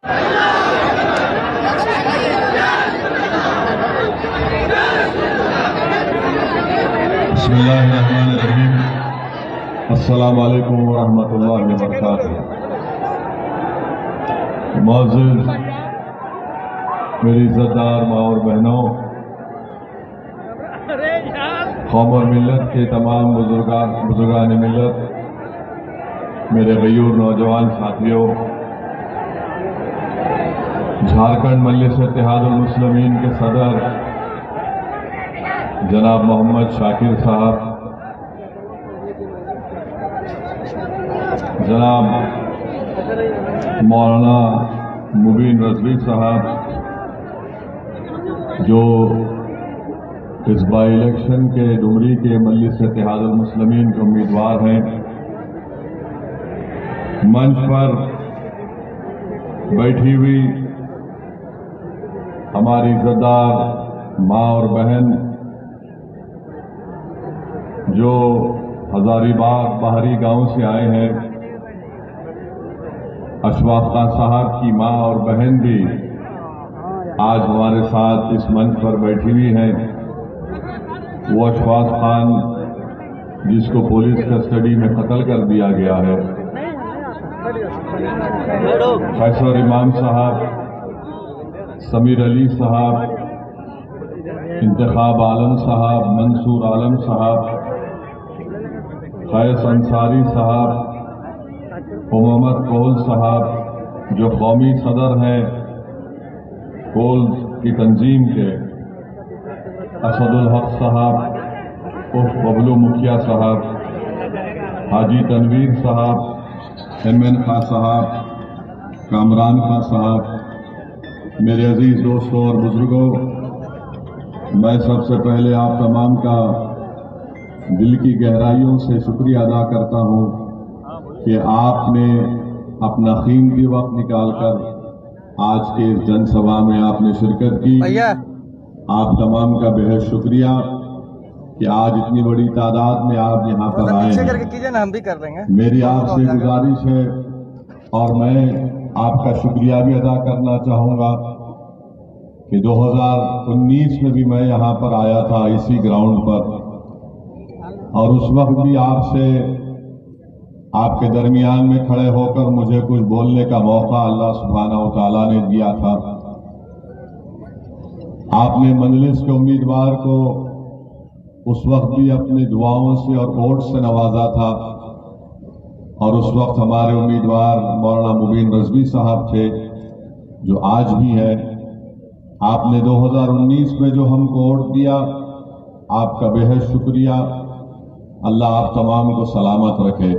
बिस्मिल्लाहिर्रहमानिर्रहीम। अस्सलामु अलैकुम वरहमतुल्लाहि वबरकातुहू। मौजूद मेरी इज्जतदार माँ और बहनों, कौम और मिल्लत के तमाम बुजुर्गान मिल्लत, मेरे गयूर नौजवान साथियों, झारखंड मजलिस इत्तेहादुल मुस्लिमीन के सदर जनाब मोहम्मद शाकिर साहब, जनाब मौलाना मुबीन रजवी साहब, जो इस बाई इलेक्शन के डुमरी के मजलिस इत्तेहादुल मुस्लिमीन के उम्मीदवार हैं, मंच पर बैठी हुई हमारी इज्जतदार माँ और बहन जो हजारीबाग बाहरी गांव से आए हैं, अशफाक खान साहब की माँ और बहन भी आज हमारे साथ इस मंच पर बैठी हुई हैं। वो अशफाक खान जिसको पुलिस कस्टडी में कत्ल कर दिया गया है, फैसल इमाम साहब, समीर अली साहब, इंतखाब आलम साहब, मंसूर आलम साहब, फैज अंसारी साहब, मोहम्मद कोल साहब जो कौमी सदर हैं कोल की तंजीम के, असदुल हक साहब उर्फ बबलू मुखिया साहब, हाजी तनवीर साहब, एमएन खां साहब, कामरान खां साहब, मेरे अजीज दोस्तों और बुजुर्गों, मैं सबसे पहले आप तमाम का दिल की गहराइयों से शुक्रिया अदा करता हूं कि आपने अपना कीमती वक्त निकालकर आज के इस जनसभा में आपने शिरकत की। आप तमाम का बेहद शुक्रिया कि आज इतनी बड़ी तादाद में आप यहाँ पर आए हैं। हम भी कर देंगे। मेरी आपसे गुजारिश है और मैं आपका शुक्रिया भी अदा करना चाहूंगा कि 2019 में भी मैं यहाँ पर आया था इसी ग्राउंड पर, और उस वक्त भी आपसे आपके दरमियान में खड़े होकर मुझे कुछ बोलने का मौका अल्लाह सुब्हानहू व तआला ने दिया था। आपने मजलिस के उम्मीदवार को उस वक्त भी अपनी दुआओं से और वोट से नवाजा था, और उस वक्त हमारे उम्मीदवार मौलाना मुबीन रजवी साहब थे जो आज भी है। आपने 2019 में जो हमको वोट दिया, आपका बेहद शुक्रिया। अल्लाह आप तमाम को सलामत रखे।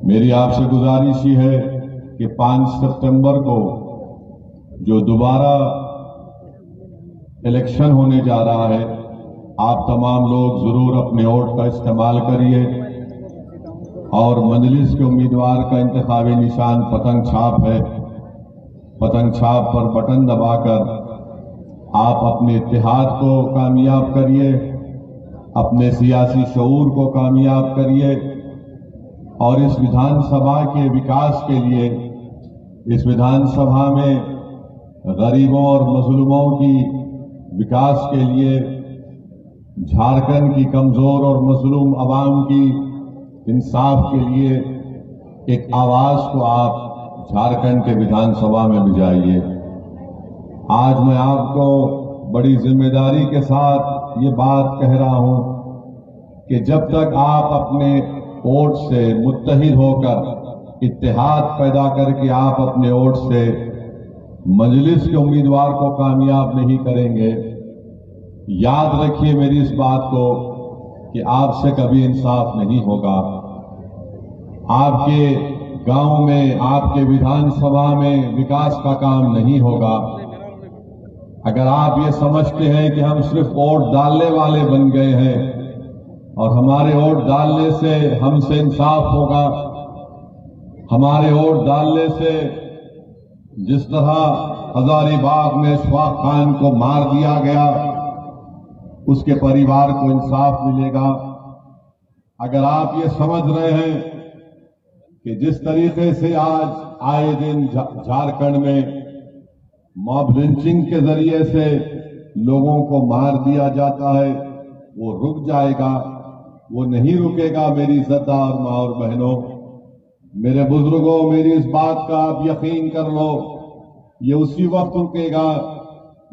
मेरी आपसे गुजारिश ही है कि 5 सितंबर को जो दोबारा इलेक्शन होने जा रहा है, आप तमाम लोग जरूर अपने वोट का इस्तेमाल करिए और मजलिस के उम्मीदवार का इंतखाबी निशान पतंग छाप है। पतंग छाप पर बटन दबाकर आप अपने इत्तेहाद को कामयाब करिए, अपने सियासी शऊर को कामयाब करिए, और इस विधानसभा के विकास के लिए, इस विधानसभा में गरीबों और मजलूमों की विकास के लिए, झारखंड की कमजोर और मजलूम अवाम की इंसाफ के लिए एक आवाज को आप झारखंड के विधानसभा में भिजाइए। आज मैं आपको बड़ी जिम्मेदारी के साथ ये बात कह रहा हूं कि जब तक आप अपने वोट से मुत्तहिद होकर, इत्तेहाद पैदा करके आप अपने वोट से मजलिस के उम्मीदवार को कामयाब नहीं करेंगे, याद रखिए मेरी इस बात को कि आपसे कभी इंसाफ नहीं होगा। आपके गांव में, आपके विधानसभा में विकास का काम नहीं होगा। अगर आप ये समझते हैं कि हम सिर्फ वोट डालने वाले बन गए हैं और हमारे वोट डालने से हमसे इंसाफ होगा, हमारे वोट डालने से जिस तरह हजारीबाग में अशफाक खान को मार दिया गया उसके परिवार को इंसाफ मिलेगा, अगर आप ये समझ रहे हैं कि जिस तरीके से आज आए दिन झारखंड में मॉब लिंचिंग के जरिए से लोगों को मार दिया जाता है, वो रुक जाएगा, वो नहीं रुकेगा। मेरी इज्जतदार मां और बहनों, मेरे बुजुर्गों, मेरी इस बात का आप यकीन कर लो, ये उसी वक्त रुकेगा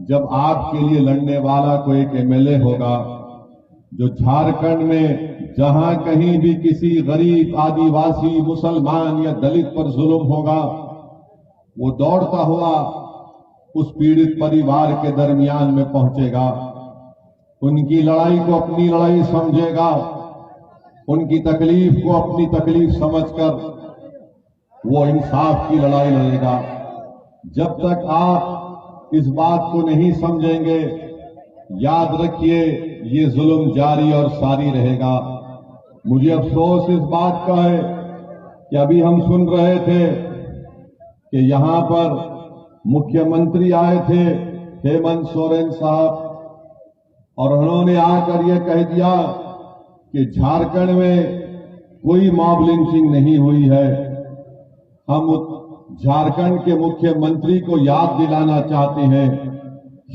जब आपके लिए लड़ने वाला कोई एक एमएलए होगा जो झारखंड में जहां कहीं भी किसी गरीब, आदिवासी, मुसलमान या दलित पर जुल्म होगा, वो दौड़ता हुआ उस पीड़ित परिवार के दरमियान में पहुंचेगा, उनकी लड़ाई को अपनी लड़ाई समझेगा, उनकी तकलीफ को अपनी तकलीफ समझकर वो इंसाफ की लड़ाई लड़ेगा। जब तक आप इस बात को नहीं समझेंगे, याद रखिए ये जुल्म जारी और सारी रहेगा। मुझे अफसोस इस बात का है कि अभी हम सुन रहे थे कि यहां पर मुख्यमंत्री आए थे हेमंत सोरेन साहब, और उन्होंने आकर यह कह दिया कि झारखंड में कोई मॉब लिंचिंग नहीं हुई है। हम झारखंड के मुख्यमंत्री को याद दिलाना चाहते हैं,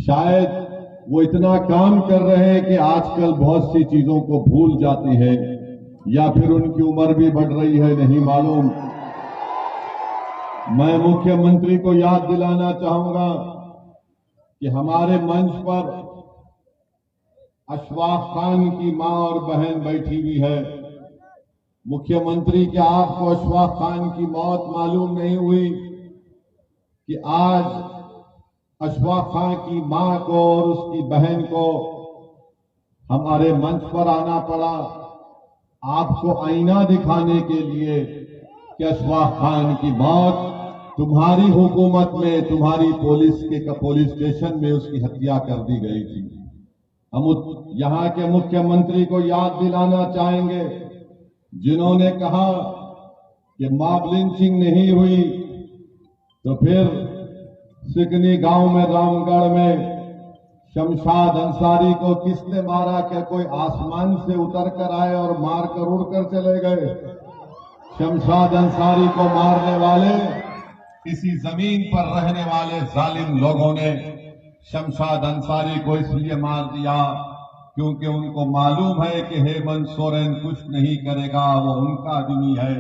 शायद वो इतना काम कर रहे हैं कि आजकल बहुत सी चीजों को भूल जाते हैं, या फिर उनकी उम्र भी बढ़ रही है, नहीं मालूम। मैं मुख्यमंत्री को याद दिलाना चाहूंगा कि हमारे मंच पर अशफाक खान की मां और बहन बैठी हुई है। मुख्यमंत्री, क्या आपको अशफाक खान की मौत मालूम नहीं हुई कि आज अशफाक खान की मां को और उसकी बहन को हमारे मंच पर आना पड़ा आपको आईना दिखाने के लिए कि अशफाक खान की मौत तुम्हारी हुकूमत में, तुम्हारी पुलिस स्टेशन में उसकी हत्या कर दी गई थी। हम यहां के मुख्यमंत्री को याद दिलाना चाहेंगे जिन्होंने कहा कि मॉब लिंचिंग नहीं हुई, तो फिर सिकनी गांव में, रामगढ़ में शमशाद अंसारी को किसने मारा? क्या कोई आसमान से उतर कर आए और मारकर उड़कर चले गए? शमशाद अंसारी को मारने वाले इसी जमीन पर रहने वाले जालिम लोगों ने शमशाद अंसारी को इसलिए मार दिया क्योंकि उनको मालूम है कि हेमंत सोरेन कुछ नहीं करेगा, वो उनका आदमी है,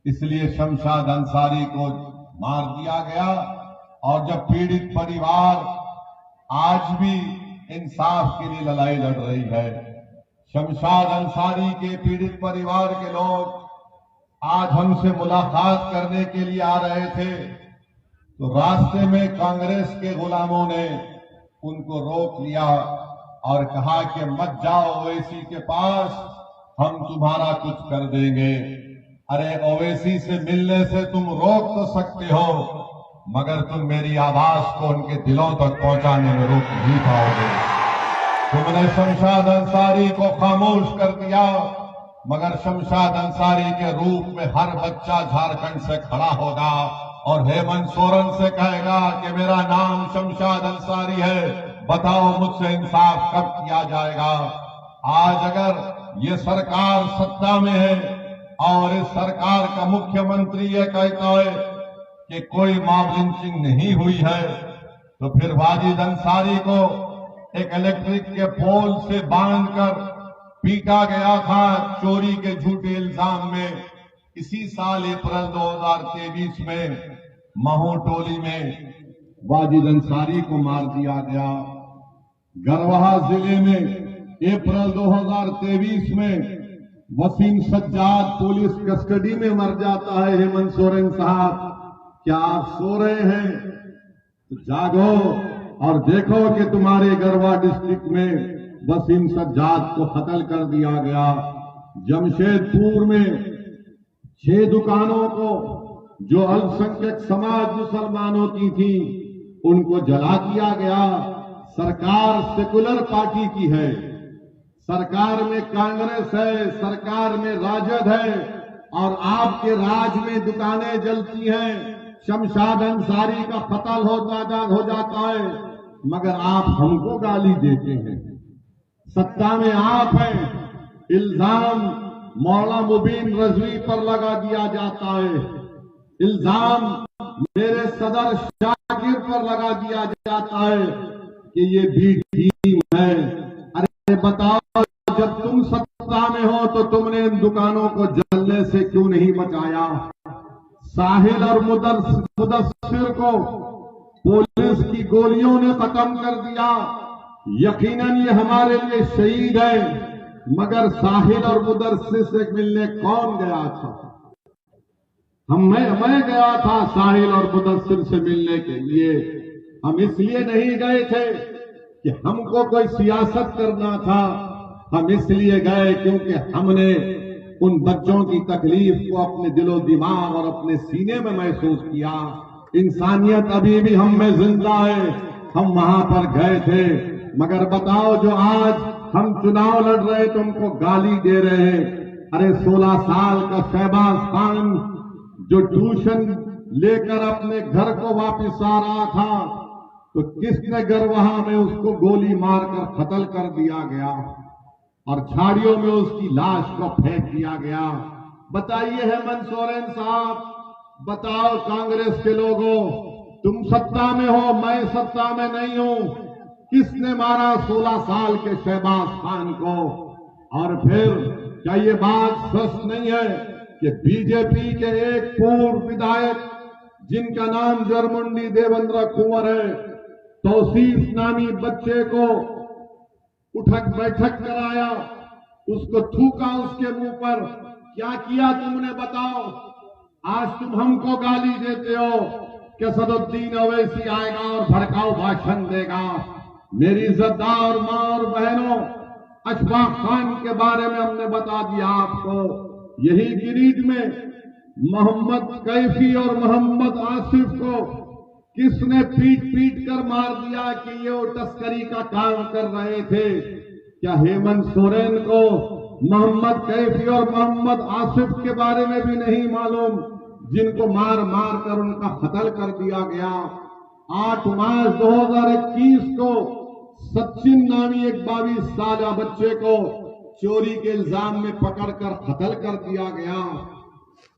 इसलिए शमशाद अंसारी को मार दिया गया। और जब पीड़ित परिवार आज भी इंसाफ के लिए लड़ाई लड़ रही है, शमशाद अंसारी के पीड़ित परिवार के लोग आज हमसे मुलाकात करने के लिए आ रहे थे, तो रास्ते में कांग्रेस के गुलामों ने उनको रोक लिया और कहा कि मत जाओ ओवैसी के पास, हम तुम्हारा कुछ कर देंगे। अरे ओवैसी से मिलने से तुम रोक तो सकते हो, मगर तुम मेरी आवाज को उनके दिलों तक पहुंचाने में रोक नहीं पाओगे। तुमने शमशाद अंसारी को खामोश कर दिया, मगर शमशाद अंसारी के रूप में हर बच्चा झारखंड से खड़ा होगा और हेमंत सोरेन से कहेगा कि मेरा नाम शमशाद अंसारी है, बताओ मुझसे इंसाफ कब किया जाएगा। आज अगर ये सरकार सत्ता में है और इस सरकार का मुख्यमंत्री ये कहता है कि कोई मॉब लिंचिंग नहीं हुई है, तो फिर वाजिद अंसारी को एक इलेक्ट्रिक के पोल से बांधकर पीटा गया था चोरी के झूठे इल्जाम में। इसी साल अप्रैल 2023 में महू टोली में वाजिद अंसारी को मार दिया गया। गरवाहा जिले में अप्रैल 2023 में वसीम सज्जाद पुलिस कस्टडी में मर जाता है। हेमंत सोरेन साहब, क्या आप सो रहे हैं? तो जागो और देखो कि तुम्हारे गरवा डिस्ट्रिक्ट में वसीम सज्जाद को कत्ल कर दिया गया। जमशेदपुर में 6 दुकानों को जो अल्पसंख्यक समाज मुसलमानों की थी उनको जला दिया गया। सरकार सेकुलर पार्टी की है, सरकार में कांग्रेस है, सरकार में राजद है, और आपके राज में दुकानें जलती हैं। शमशाद अंसारी का कत्ल हो जाता है, मगर आप हमको गाली देते हैं। सत्ता में आप हैं, इल्जाम मौला मुबीन रजवी पर लगा दिया जाता है, इल्जाम मेरे सदर शाकिर पर लगा दिया जाता है कि ये भी टीम है। अरे बताओ, जब तुम सत्ता में हो तो तुमने इन दुकानों को जलने से क्यों नहीं बचाया? साहिल और मुदस्सिर को पुलिस की गोलियों ने खत्म कर दिया। यकीनन ये हमारे लिए शहीद है, मगर साहिल और मुदस्सिर से मिलने कौन गया था? मैं गया था साहिल और मुदस्सिर से मिलने के लिए। हम इसलिए नहीं गए थे कि हमको कोई सियासत करना था, हम इसलिए गए क्योंकि हमने उन बच्चों की तकलीफ को अपने दिलो दिमाग और अपने सीने में महसूस किया। इंसानियत अभी भी हम में जिंदा है, हम वहां पर गए थे। मगर बताओ, जो आज हम चुनाव लड़ रहे तुमको गाली दे रहे हैं। अरे 16 साल का शहबाज खान जो ट्यूशन लेकर अपने घर को वापस आ रहा था, तो किसने गरवाहा में उसको गोली मारकर कत्ल कर दिया गया और झाड़ियों में उसकी लाश को फेंक दिया गया। बताइए हेमंत सोरेन साहब, बताओ कांग्रेस के लोगों, तुम सत्ता में हो, मैं सत्ता में नहीं हूं, किसने मारा 16 साल के शहबाज खान को? और फिर क्या ये बात सच नहीं है कि बीजेपी के एक पूर्व विधायक जिनका नाम जरमुंडी देवेंद्र कुंवर है, तौसीफ नामी बच्चे को उठक बैठक कराया, उसको थूका उसके मुंह पर? क्या किया तुमने बताओ? आज तुम हमको गाली देते हो कि सदुद्दीन ओवैसी आएगा और भड़काऊ भाषण देगा। मेरी इज्जतदार मां और बहनों, अशफाक खान के बारे में हमने बता दिया आपको। यही गिरीड में मोहम्मद कैफी और मोहम्मद आसिफ को किसने पीट पीट कर मार दिया कि ये वो तस्करी का काम कर रहे थे? क्या हेमंत सोरेन को मोहम्मद कैफी और मोहम्मद आसिफ के बारे में भी नहीं मालूम, जिनको मार मार कर उनका कत्ल कर दिया गया? 8 मार्च 2021 को सचिन नामी एक 22 साल बच्चे को चोरी के इल्जाम में पकड़कर कत्ल कर दिया गया।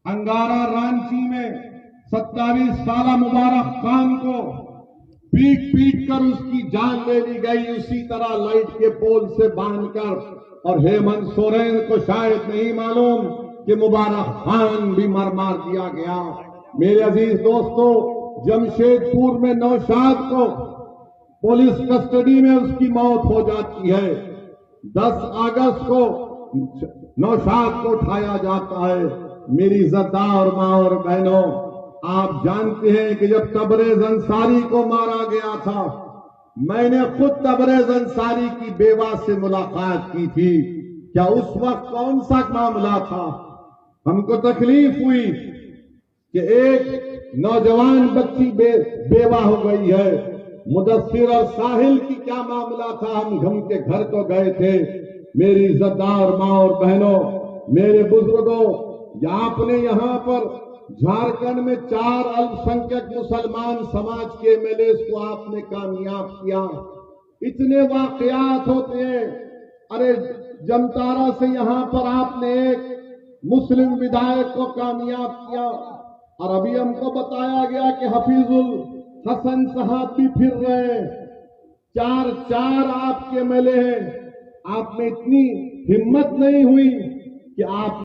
अंगारा रांची में 27 साल मुबारक खान को पीट पीट कर उसकी जान ले ली गई, उसी तरह लाइट के पोल से बांधकर। और हेमंत सोरेन को शायद नहीं मालूम कि मुबारक खान भी मार दिया गया। मेरे अजीज दोस्तों, जमशेदपुर में नौशाद को पुलिस कस्टडी में उसकी मौत हो जाती है। 10 अगस्त को नौशाद को उठाया जाता है। मेरी इज्जतदार मां और बहनों, आप जानते हैं कि जब तबरेज अंसारी को मारा गया था, मैंने खुद तबरेज अंसारी की बेवा से मुलाकात की थी। क्या उस वक्त कौन सा मामला था? हमको तकलीफ हुई कि एक नौजवान बच्ची बेवा हो गई है। मुदस्सिर और साहिल की क्या मामला था? हम के घर को गए थे। मेरी इज्जतदार मां और बहनों, मेरे बुजुर्गों, आपने यहां पर झारखंड में 4 अल्पसंख्यक मुसलमान समाज के एमएलए को आपने कामयाब किया। इतने वाकयात होते हैं। अरे जमतारा से यहां पर आपने एक मुस्लिम विधायक को कामयाब किया, और अभी हमको बताया गया कि हफीजुल हसन साहब भी फिर रहे। 4 आपके एमएलए हैं। आप में इतनी हिम्मत नहीं हुई कि आप